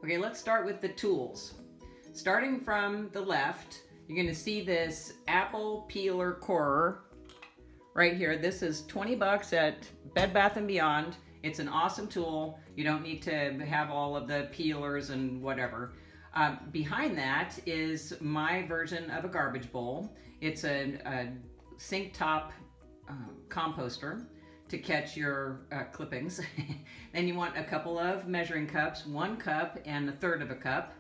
Okay, let's start with the tools. Starting from the left, you're going to see this apple peeler corer right here. This is 20 bucks at Bed Bath & Beyond. It's an awesome tool. You don't need to have all of the peelers and whatever. Behind that is my version of a garbage bowl. It's a sink top composter to catch your clippings. Then you want a couple of measuring cups, 1 cup and 1/3 of a cup.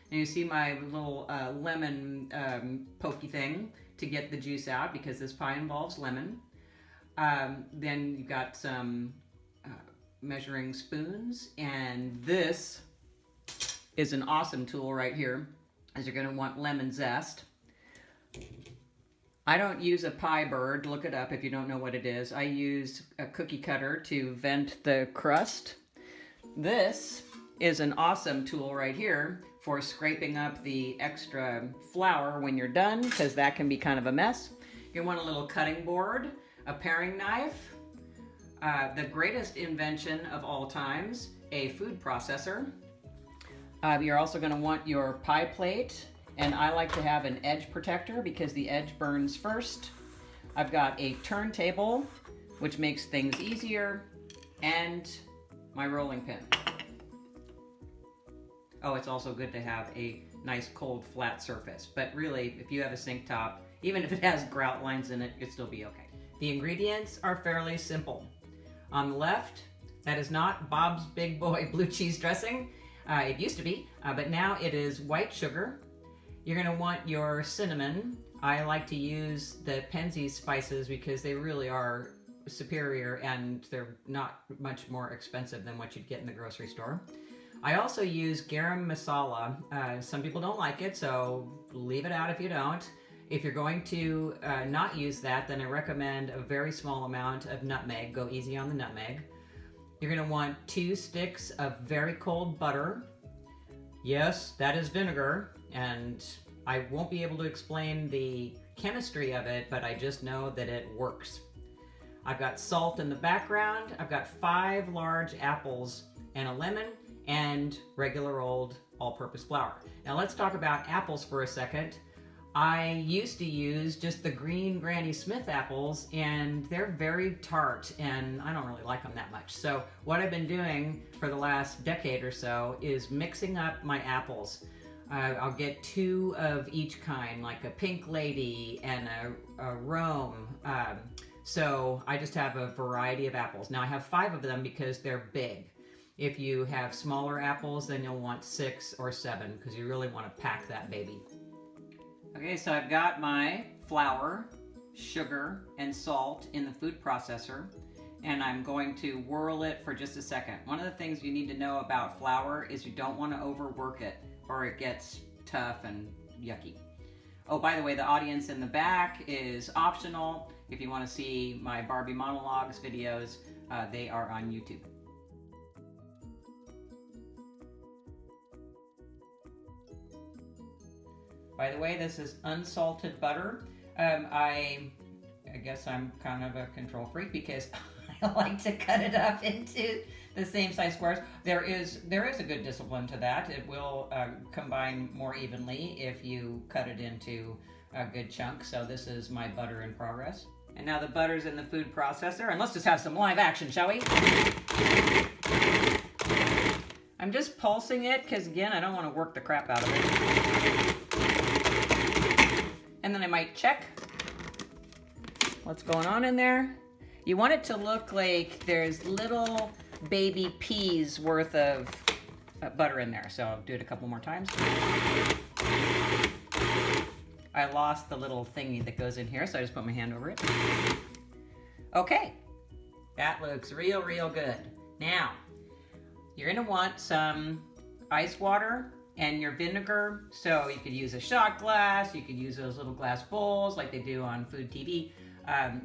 And you see my little lemon pokey thing to get the juice out because this pie involves lemon. Then you've got some measuring spoons, and this is an awesome tool right here, as you're gonna want lemon zest. I don't use a pie bird, look it up if you don't know what it is. I use a cookie cutter to vent the crust. This is an awesome tool right here for scraping up the extra flour when you're done, because that can be kind of a mess. You want a little cutting board, a paring knife, the greatest invention of all times, a food processor. You're also going to want your pie plate, and I like to have an edge protector because the edge burns first. I've got a turntable, which makes things easier, and my rolling pin. Oh, it's also good to have a nice cold flat surface, but really, if you have a sink top, even if it has grout lines in it, it'll still be okay. The ingredients are fairly simple. On the left, that is not Bob's Big Boy blue cheese dressing. It used to be, but now it is white sugar. You're gonna want your cinnamon. I like to use the Penzeys spices because they really are superior and they're not much more expensive than what you'd get in the grocery store. I also use garam masala. Some people don't like it, so leave it out if you don't. If you're going to not use that, then I recommend a very small amount of nutmeg. Go easy on the nutmeg. You're gonna want 2 sticks of very cold butter. Yes, that is vinegar, and I won't be able to explain the chemistry of it, but I just know that it works. I've got salt in the background. I've got 5 large apples and a lemon and regular old all-purpose flour. Now let's talk about apples for a second. I used to use just the green Granny Smith apples, and they're very tart, and I don't really like them that much. So what I've been doing for the last decade or so is mixing up my apples. I'll get 2 of each kind, like a Pink Lady and a Rome. So I just have a variety of apples. Now I have 5 of them because they're big. If you have smaller apples, then you'll want 6 or 7 because you really want to pack that baby. Okay, so I've got my flour, sugar, and salt in the food processor, and I'm going to whirl it for just a second. One of the things you need to know about flour is you don't want to overwork it or it gets tough and yucky. Oh, by the way, the audience in the back is optional. If you want to see my Barbie monologues videos, they are on YouTube. By the way, this is unsalted butter. I guess I'm kind of a control freak because I like to cut it up into the same size squares. There is a good discipline to that. It will combine more evenly if you cut it into a good chunk. So this is my butter in progress. And now the butter's in the food processor, and let's just have some live action, shall we? I'm just pulsing it because, again, I don't want to work the crap out of it. And then I might check what's going on in there. You want it to look like there's little baby peas worth of butter in there. So I'll do it a couple more times. I lost the little thingy that goes in here, so I just put my hand over it. Okay, that looks real, real good. Now, you're gonna want some ice water and your vinegar. So you could use a shot glass, you could use those little glass bowls like they do on food TV.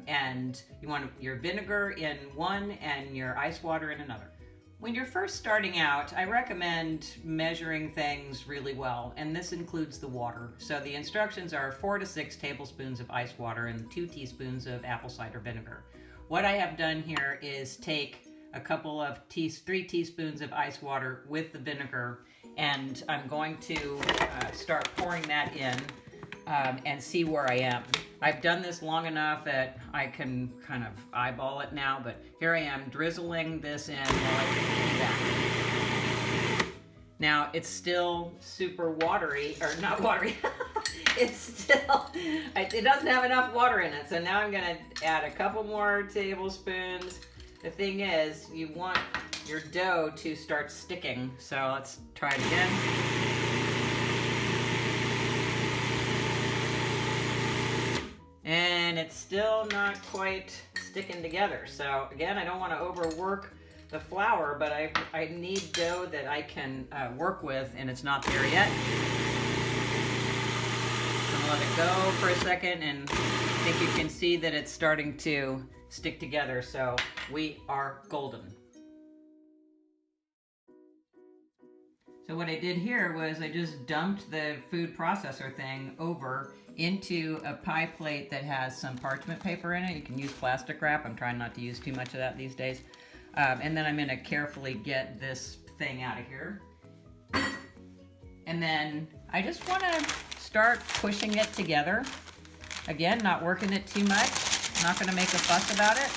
And you want your vinegar in one and your ice water in another. When you're first starting out, I recommend measuring things really well, and this includes the water. So the instructions are 4 to 6 tablespoons of ice water and 2 teaspoons of apple cider vinegar. What I have done here is take a couple of 3 teaspoons of ice water with the vinegar, and I'm going to start pouring that in and see where I am. I've done this long enough that I can kind of eyeball it now, but here I am drizzling this in while I do that. Now, it's still super watery, or not watery, it doesn't have enough water in it, so now I'm gonna add a couple more tablespoons. The thing is, you want your dough to start sticking, so let's try it again. And it's still not quite sticking together. So again, I don't want to overwork the flour, but I need dough that I can work with, and it's not there yet. I'm gonna let it go for a second, and I think you can see that it's starting to stick together, so we are golden. So what I did here was I just dumped the food processor thing over into a pie plate that has some parchment paper in it. You can use plastic wrap. I'm trying not to use too much of that these days. And then I'm gonna carefully get this thing out of here. And then I just wanna start pushing it together. Again, not working it too much. Not gonna make a fuss about it.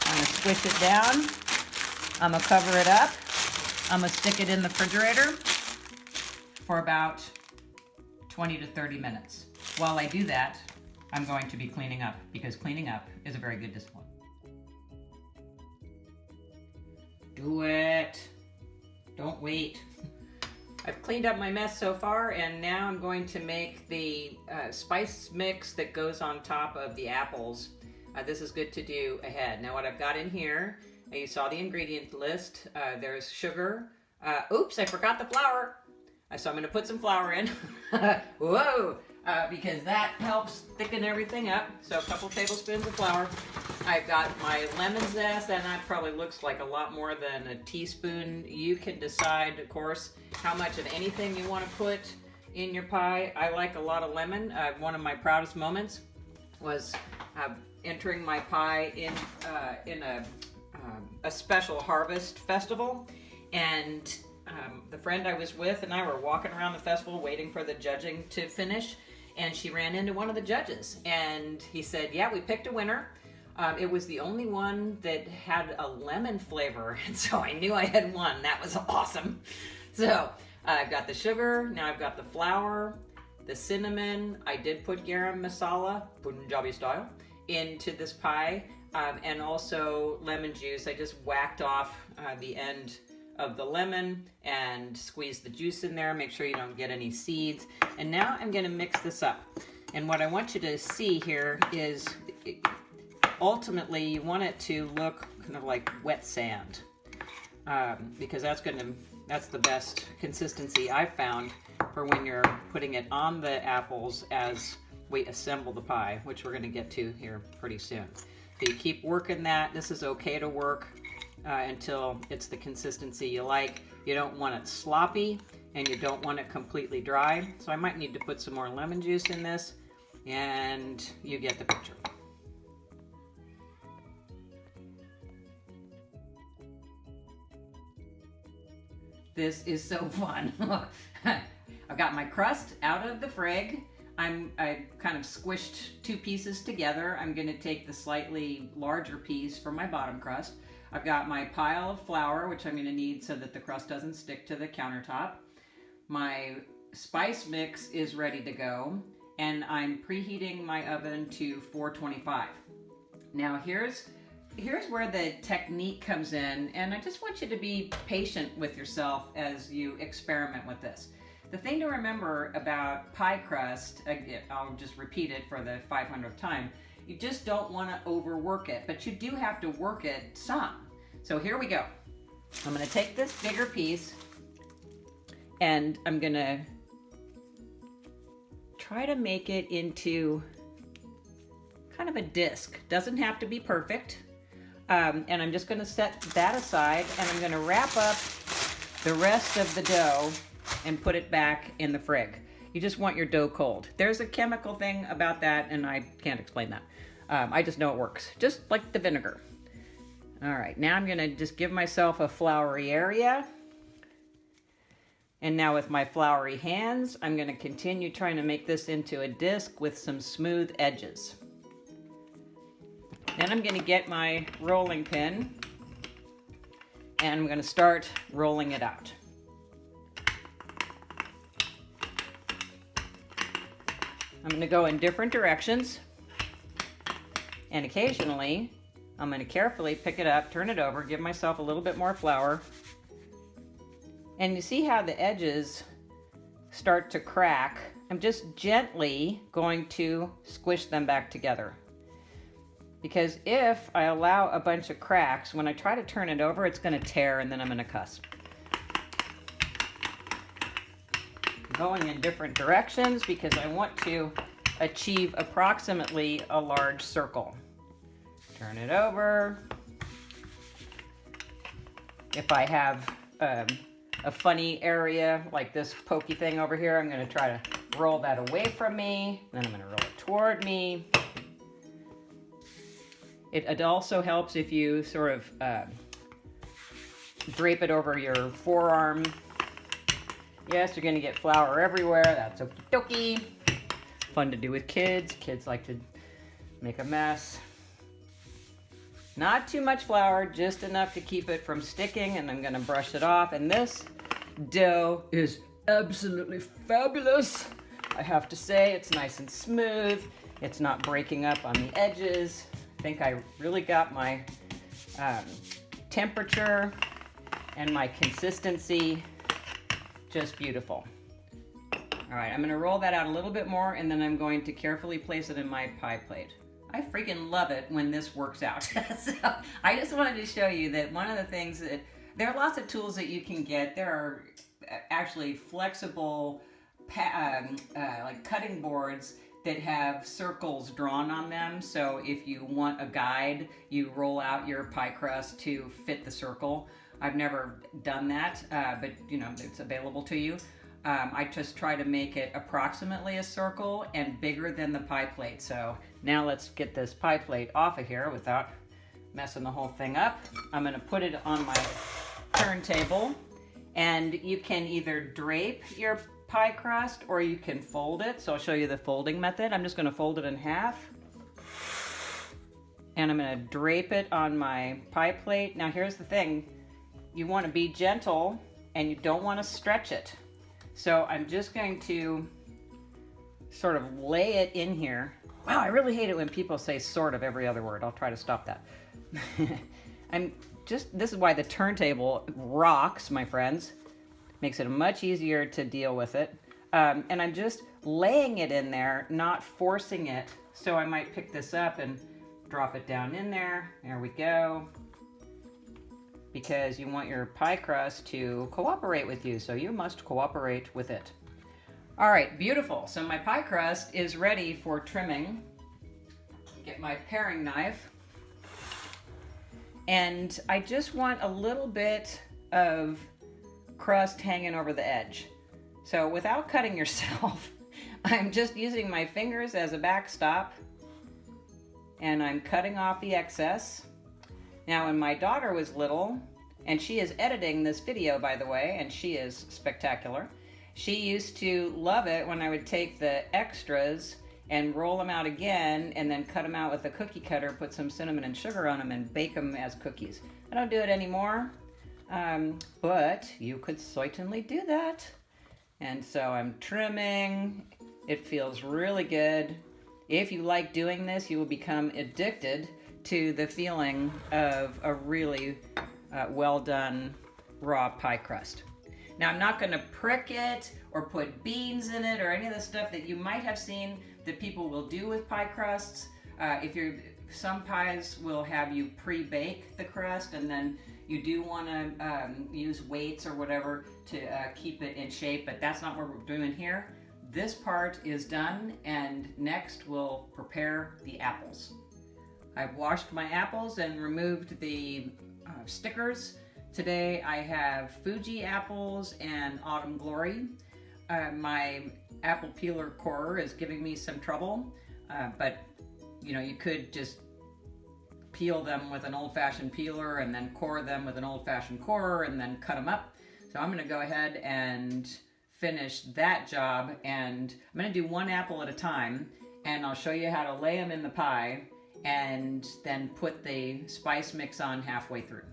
I'm gonna squish it down. I'm gonna cover it up. I'm gonna stick it in the refrigerator for about 20 to 30 minutes. While I do that, I'm going to be cleaning up, because cleaning up is a very good discipline. Do it. Don't wait. I've cleaned up my mess so far, and now I'm going to make the spice mix that goes on top of the apples. This is good to do ahead. Now what I've got in here, you saw the ingredient list. There's sugar. Oops, I forgot the flour. So I'm going to put some flour in. Whoa! Because that helps thicken everything up. So a couple tablespoons of flour. I've got my lemon zest, and that probably looks like a lot more than a teaspoon. You can decide, of course, how much of anything you want to put in your pie. I like a lot of lemon. One of my proudest moments was entering my pie in a special harvest festival, and the friend I was with and I were walking around the festival waiting for the judging to finish, and she ran into one of the judges, and he said, yeah, we picked a winner. It was the only one that had a lemon flavor, and so I knew I had won. That was awesome. So I've got the sugar, now I've got the flour, the cinnamon. I did put garam masala, Punjabi style, into this pie, and also lemon juice. I just whacked off the end of the lemon and squeeze the juice in there. Make sure you don't get any seeds. And now I'm gonna mix this up. And what I want you to see here is ultimately you want it to look kind of like wet sand, because that's the best consistency I've found for when you're putting it on the apples as we assemble the pie, which we're gonna get to here pretty soon. So you keep working that. This is okay to work until it's the consistency you like. You don't want it sloppy, and you don't want it completely dry. So I might need to put some more lemon juice in this, and you get the picture. This is so fun. I've got my crust out of the frig. I kind of squished 2 pieces together. I'm gonna take the slightly larger piece for my bottom crust. I've got my pile of flour, which I'm gonna need so that the crust doesn't stick to the countertop. My spice mix is ready to go, and I'm preheating my oven to 425. Now here's where the technique comes in, and I just want you to be patient with yourself as you experiment with this. The thing to remember about pie crust, I'll just repeat it for the 500th time, you just don't want to overwork it, but you do have to work it some. So here we go. I'm going to take this bigger piece, and I'm going to try to make it into kind of a disc. Doesn't have to be perfect. And I'm just going to set that aside, and I'm going to wrap up the rest of the dough and put it back in the frig. You just want your dough cold. There's a chemical thing about that, and I can't explain that. I just know it works, just like the vinegar. All right, now I'm gonna just give myself a floury area. And now with my floury hands, I'm gonna continue trying to make this into a disc with some smooth edges. Then I'm gonna get my rolling pin and I'm gonna start rolling it out. I'm gonna go in different directions, and occasionally I'm gonna carefully pick it up, turn it over, give myself a little bit more flour. And you see how the edges start to crack? I'm just gently going to squish them back together. Because if I allow a bunch of cracks, when I try to turn it over, it's gonna tear and then I'm gonna cuss. Going in different directions because I want to achieve approximately a large circle. Turn it over. If I have a funny area like this pokey thing over here, I'm going to try to roll that away from me. Then I'm going to roll it toward me. It also helps if you sort of drape it over your forearm. Yes, you're going to get flour everywhere. That's okie dokie. Fun to do with kids. Kids like to make a mess. Not too much flour, just enough to keep it from sticking, and I'm going to brush it off. And this dough is absolutely fabulous. I have to say, it's nice and smooth. It's not breaking up on the edges. I think I really got my temperature and my consistency just beautiful. All right, I'm gonna roll that out a little bit more, and then I'm going to carefully place it in my pie plate. I freaking love it when this works out. So I just wanted to show you that one of the things that, there are lots of tools that you can get. There are actually flexible like cutting boards that have circles drawn on them. So if you want a guide, you roll out your pie crust to fit the circle. I've never done that, but you know, it's available to you. I just try to make it approximately a circle and bigger than the pie plate. So now let's get this pie plate off of here without messing the whole thing up. I'm gonna put it on my turntable, and you can either drape your pie crust or you can fold it. So I'll show you the folding method. I'm just gonna fold it in half, and I'm gonna drape it on my pie plate. Now here's the thing, you wanna be gentle and you don't wanna stretch it. So I'm just going to sort of lay it in here. Wow, I really hate it when people say sort of every other word. I'll try to stop that. This is why the turntable rocks, my friends. Makes it much easier to deal with it. And I'm just laying it in there, not forcing it. So I might pick this up and drop it down in there. There we go. Because you want your pie crust to cooperate with you, so you must cooperate with it. All right, beautiful. So my pie crust is ready for trimming. Get my paring knife. And I just want a little bit of crust hanging over the edge. So without cutting yourself, I'm just using my fingers as a backstop, and I'm cutting off the excess. Now, when my daughter was little, and she is editing this video, by the way, and she is spectacular, she used to love it when I would take the extras and roll them out again and then cut them out with a cookie cutter, put some cinnamon and sugar on them, and bake them as cookies. I don't do it anymore, but you could certainly do that. And so I'm trimming. It feels really good. If you like doing this, you will become addicted to the feeling of a really well done raw pie crust. Now I'm not going to prick it or put beans in it or any of the stuff that you might have seen that people will do with pie crusts. Some pies will have you pre-bake the crust, and then you do want to use weights or whatever to keep it in shape, but that's not what we're doing here. This part is done, and next we'll prepare the apples. I've washed my apples and removed the stickers. Today I have Fuji apples and Autumn Glory. My apple peeler corer is giving me some trouble, but you know, you could just peel them with an old-fashioned peeler and then core them with an old-fashioned corer and then cut them up. So I'm gonna go ahead and finish that job, and I'm gonna do one apple at a time, and I'll show you how to lay them in the pie and then put the spice mix on halfway through.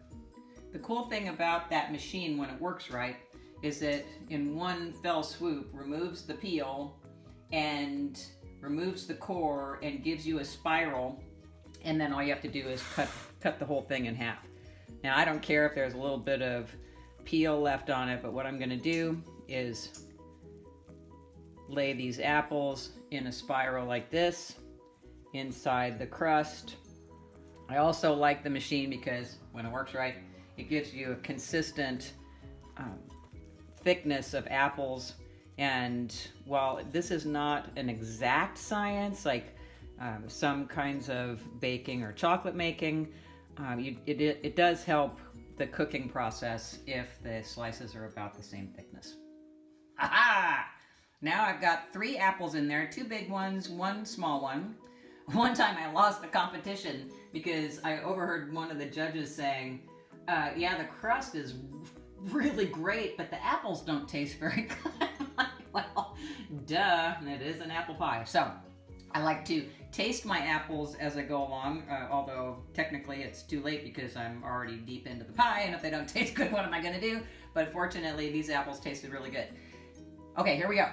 The cool thing about that machine when it works right is it in one fell swoop removes the peel and removes the core and gives you a spiral, and then all you have to do is cut the whole thing in half. Now I don't care if there's a little bit of peel left on it, but what I'm going to do is lay these apples in a spiral like this inside the crust. I also like the machine because when it works right, it gives you a consistent thickness of apples. And while this is not an exact science like some kinds of baking or chocolate making, it does help the cooking process if the slices are about the same thickness. Aha! Now I've got 3 apples in there, 2 big ones, 1 small one. One time I lost the competition because I overheard one of the judges saying, yeah, the crust is really great, but the apples don't taste very good. Well, duh, it is an apple pie. So I like to taste my apples as I go along, although technically it's too late because I'm already deep into the pie, and if they don't taste good, what am I going to do? But fortunately, these apples tasted really good. Okay, here we go.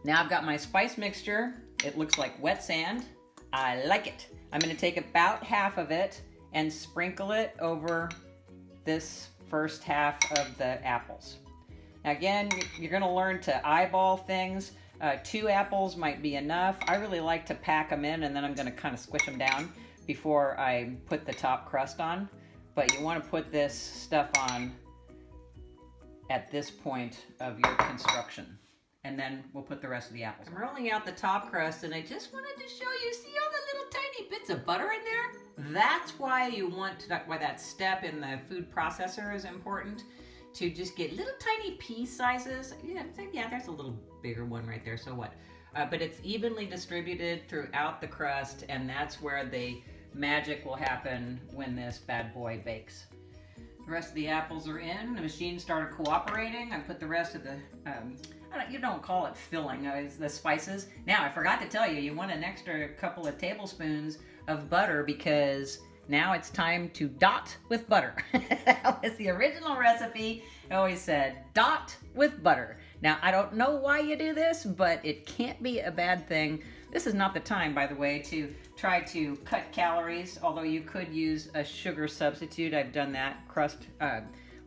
Now I've got my spice mixture. It looks like wet sand. I like it. I'm going to take about half of it and sprinkle it over this first half of the apples. Now again, you're going to learn to eyeball things. 2 apples might be enough. I really like to pack them in, and then I'm going to kind of squish them down before I put the top crust on. But you want to put this stuff on at this point of your construction. And then we'll put the rest of the apples. I'm rolling out the top crust, and I just wanted to show you, see all the little tiny bits of butter in there? That's why you want why that step in the food processor is important, to just get little tiny pea sizes. Yeah, there's a little bigger one right there, so what? But it's evenly distributed throughout the crust, and that's where the magic will happen when this bad boy bakes. The rest of the apples are in. The machine started cooperating. I put the rest of the, you don't call it filling, the spices. Now, I forgot to tell you, you want an extra couple of tablespoons of butter because now it's time to dot with butter. That was the original recipe. It always said, dot with butter. Now, I don't know why you do this, but it can't be a bad thing. This is not the time, by the way, to try to cut calories, although you could use a sugar substitute. I've done that. Crust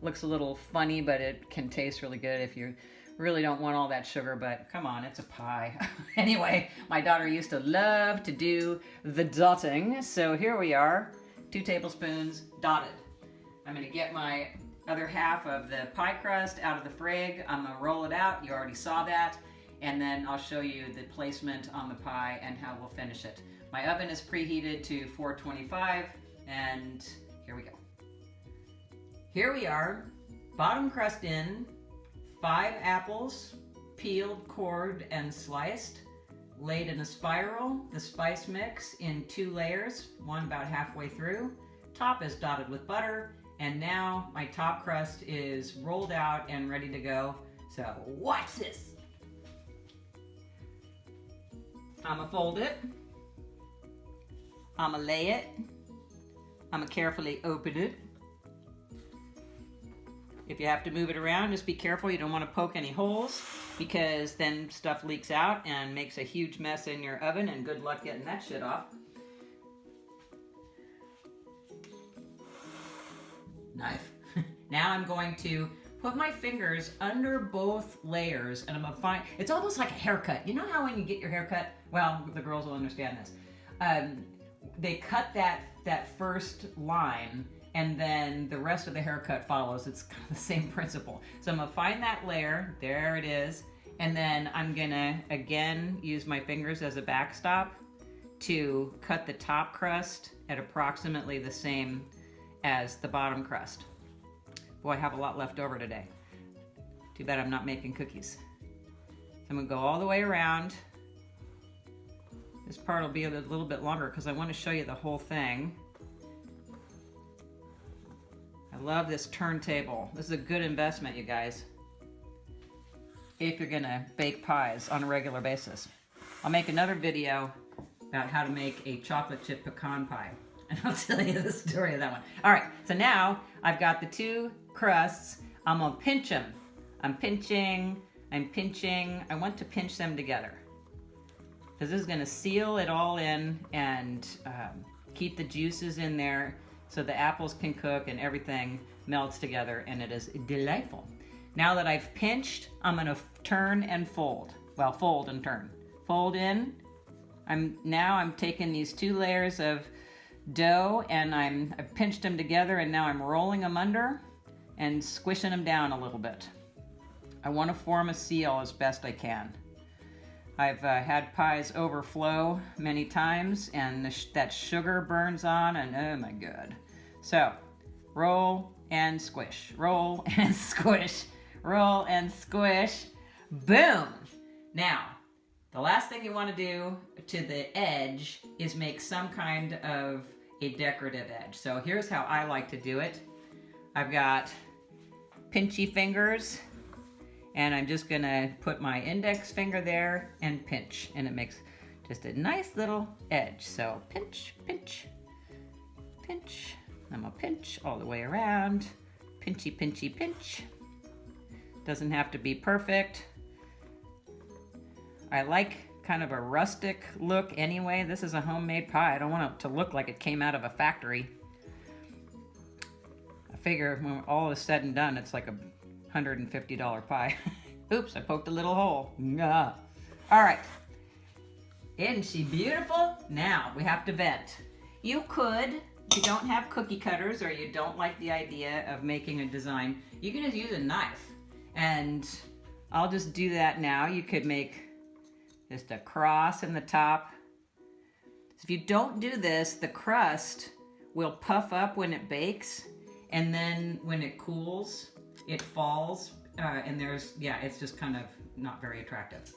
looks a little funny, but it can taste really good if you really don't want all that sugar, but come on, it's a pie. Anyway, my daughter used to love to do the dotting, so here we are, 2 tablespoons dotted. I'm gonna get my other half of the pie crust out of the frig. I'm gonna roll it out, you already saw that, and then I'll show you the placement on the pie and how we'll finish it. My oven is preheated to 425, and here we go. Here we are, bottom crust in, 5 apples, peeled, cored, and sliced, laid in a spiral, the spice mix in 2 layers, one about halfway through. Top is dotted with butter, and now my top crust is rolled out and ready to go. So watch this. I'ma fold it. I'ma lay it. I'ma carefully open it. If you have to move it around, just be careful. You don't want to poke any holes because then stuff leaks out and makes a huge mess in your oven, and good luck getting that shit off. Knife. Now I'm going to put my fingers under both layers, and I'm gonna find, it's almost like a haircut. You know how when you get your haircut, well, the girls will understand this. They cut that first line, and then the rest of the haircut follows. It's kind of the same principle. So I'm gonna find that layer, there it is, and then I'm gonna, again, use my fingers as a backstop to cut the top crust at approximately the same as the bottom crust. Boy, I have a lot left over today. Too bad I'm not making cookies. So I'm gonna go all the way around. This part will be a little bit longer because I want to show you the whole thing. love this turntable. This is a good investment, you guys, if you're gonna bake pies on a regular basis. I'll make another video about how to make a chocolate chip pecan pie, and I'll tell you the story of that one. All right, so now I've got the two crusts. I'm gonna pinch them. I'm pinching. I want to pinch them together because this is gonna seal it all in and keep the juices in there so the apples can cook and everything melts together, and it is delightful. Now that I've pinched, I'm gonna turn and fold. Well, fold and turn. Fold in. I'm taking these 2 layers of dough and I've pinched them together, and now I'm rolling them under and squishing them down a little bit. I want to form a seal as best I can. I've had pies overflow many times, and that sugar burns on, and oh my god. So, roll and squish, roll and squish, roll and squish, boom! Now, the last thing you want to do to the edge is make some kind of a decorative edge. So here's how I like to do it. I've got pinchy fingers, and I'm just gonna put my index finger there and pinch, and it makes just a nice little edge. So pinch, pinch, pinch. I'm gonna pinch all the way around. Pinchy, pinchy, pinch. Doesn't have to be perfect. I like kind of a rustic look anyway. This is a homemade pie. I don't want it to look like it came out of a factory. I figure when all is said and done, it's like a $150 pie. Oops, I poked a little hole. Nah. All right. Isn't she beautiful? Now we have to vent. You could, if you don't have cookie cutters or you don't like the idea of making a design, you can just use a knife. And I'll just do that now. You could make just a cross in the top. So if you don't do this, the crust will puff up when it bakes, and then when it cools, it falls, and it's just kind of not very attractive.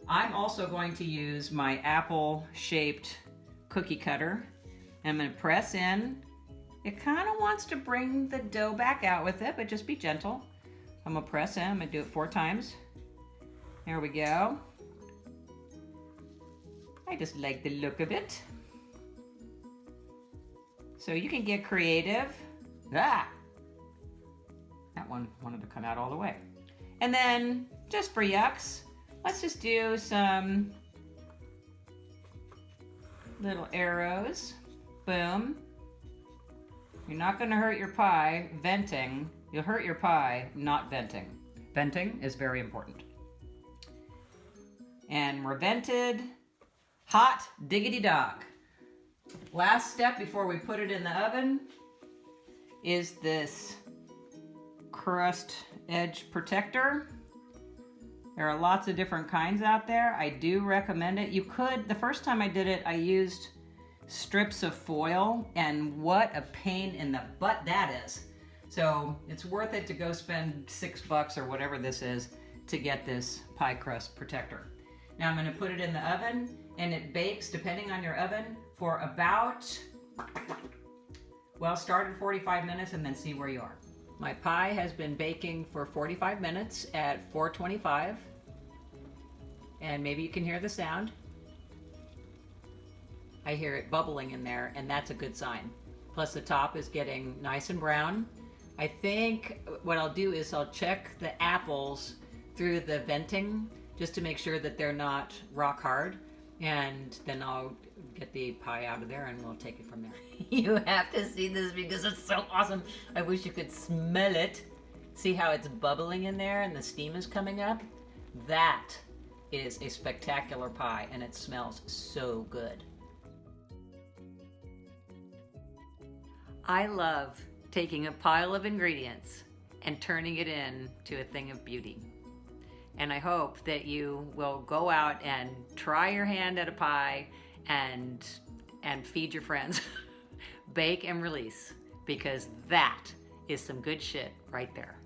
I'm also going to use my apple-shaped cookie cutter. I'm going to press in. It kind of wants to bring the dough back out with it, but just be gentle. I'm going to press in. I'm going to do it 4 times. There we go. I just like the look of it. So you can get creative. Ah! That one wanted to come out all the way. And then, just for yucks, let's just do some little arrows. Boom. You're not going to hurt your pie venting. You'll hurt your pie not venting. Venting is very important. And we're vented. Hot diggity dog. Last step before we put it in the oven is this crust edge protector. There are lots of different kinds out there. I do recommend it. You could, the first time I did it, I used strips of foil, and what a pain in the butt that is. So it's worth it to go spend $6 or whatever this is to get this pie crust protector. Now I'm going to put it in the oven, and it bakes, depending on your oven, for about, well, start at 45 minutes and then see where you are. My pie has been baking for 45 minutes at 425, and maybe you can hear the sound. I hear it bubbling in there, and that's a good sign. Plus the top is getting nice and brown. I think what I'll do is I'll check the apples through the venting just to make sure that they're not rock hard, and then I'll get the pie out of there and we'll take it from there. You have to see this because it's so awesome. I wish you could smell it. See how it's bubbling in there and the steam is coming up? That is a spectacular pie, and it smells so good. I love taking a pile of ingredients and turning it into a thing of beauty. And I hope that you will go out and try your hand at a pie and feed your friends. Bake and release, because that is some good shit right there.